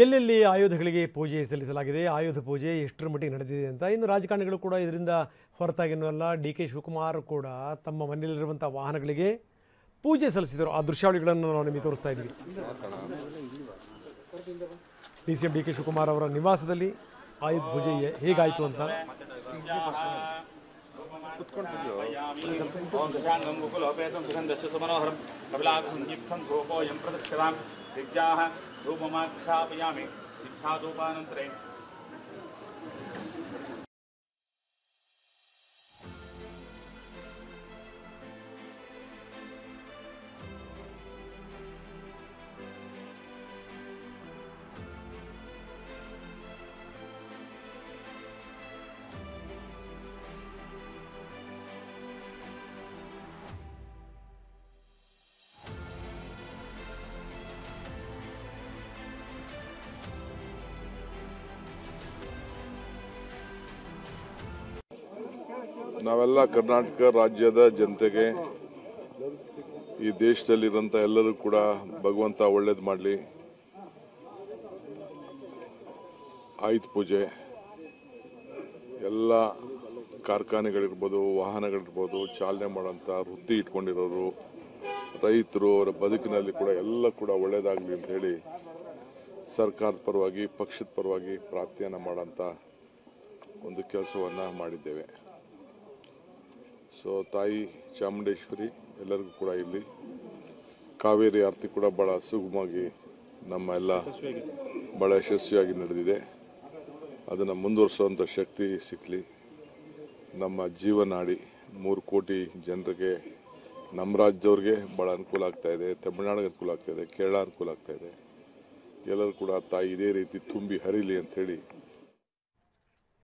ಎಲ್ಲೆಲ್ಲಿ ಆಯುಧಗಳಿಗೆ ಪೂಜೆ ಸಲ್ಲಿಸಲಾಗಿದೆ, ಆಯುಧ ಪೂಜೆ ಎಷ್ಟರ ಮಟ್ಟಿಗೆ ನಡೆದಿದೆ ಅಂತ ಇನ್ನು ರಾಜಕಾರಣಿಗಳು ಕೂಡ ಇದರಿಂದ ಹೊರತಾಗಿನವಲ್ಲ. ಡಿ.ಕೆ. ಶಿವಕುಮಾರ್ ಕೂಡ ತಮ್ಮ ಮನೆಯಲ್ಲಿರುವಂಥ ವಾಹನಗಳಿಗೆ ಪೂಜೆ ಸಲ್ಲಿಸಿದರು. ಆ ದೃಶ್ಯಾವಳಿಗಳನ್ನು ನಾವು ನಿಮಗೆ ತೋರಿಸ್ತಾ ಇದ್ದೀವಿ. ಡಿ.ಸಿ.ಎಂ ಡಿ.ಕೆ. ಶಿವಕುಮಾರ್ ಅವರ ನಿವಾಸದಲ್ಲಿ ಆಯುಧ ಪೂಜೆ ಹೇಗಾಯಿತು ಅಂತ धूपमाख्यापयामि इच्छादूपानन्तरे ನಾವೆಲ್ಲ ಕರ್ನಾಟಕ ರಾಜ್ಯದ ಜನತೆಗೆ ಈ ದೇಶದಲ್ಲಿರುವಂಥ ಎಲ್ಲರೂ ಕೂಡ ಭಗವಂತ ಒಳ್ಳೇದು ಮಾಡಲಿ. ಆಯುಧ ಪೂಜೆ ಎಲ್ಲ ಕಾರ್ಖಾನೆಗಳಿರ್ಬೋದು, ವಾಹನಗಳಿರ್ಬೋದು, ಚಾಲನೆ ಮಾಡೋಂಥ ವೃತ್ತಿ ಇಟ್ಕೊಂಡಿರೋರು, ರೈತರು, ಅವರ ಬದುಕಿನಲ್ಲಿ ಕೂಡ ಎಲ್ಲ ಕೂಡ ಒಳ್ಳೇದಾಗಲಿ ಅಂಥೇಳಿ ಸರ್ಕಾರದ ಪರವಾಗಿ, ಪಕ್ಷದ ಪರವಾಗಿ ಪ್ರಾರ್ಥನೆ ಮಾಡೋಂಥ ಒಂದು ಕೆಲಸವನ್ನು ಮಾಡಿದ್ದೇವೆ. ಸೊ ತಾಯಿ ಚಾಮುಂಡೇಶ್ವರಿ ಎಲ್ಲರಿಗೂ ಕೂಡ ಇಲ್ಲಿ ಕಾವೇರಿ ಆರತಿ ಕೂಡ ಭಾಳ ಸುಗಮವಾಗಿ ನಮ್ಮ ಎಲ್ಲ ಭಾಳ ಯಶಸ್ವಿಯಾಗಿ ನಡೆದಿದೆ. ಅದನ್ನು ಮುಂದುವರಿಸುವಂಥ ಶಕ್ತಿ ಸಿಕ್ಕಲಿ. ನಮ್ಮ ಜೀವನಾಡಿ 3 ಕೋಟಿ ಜನರಿಗೆ, ನಮ್ಮ ರಾಜ್ಯದವ್ರಿಗೆ ಭಾಳ ಅನುಕೂಲ ಆಗ್ತಾಯಿದೆ, ತಮಿಳುನಾಡಿಗೆ ಅನುಕೂಲ ಆಗ್ತಾಯಿದೆ, ಕೇರಳ ಅನುಕೂಲ ಆಗ್ತಾಯಿದೆ. ಎಲ್ಲರೂ ಕೂಡ ತಾಯಿ ಇದೇ ರೀತಿ ತುಂಬಿ ಹರಿಲಿ ಅಂಥೇಳಿ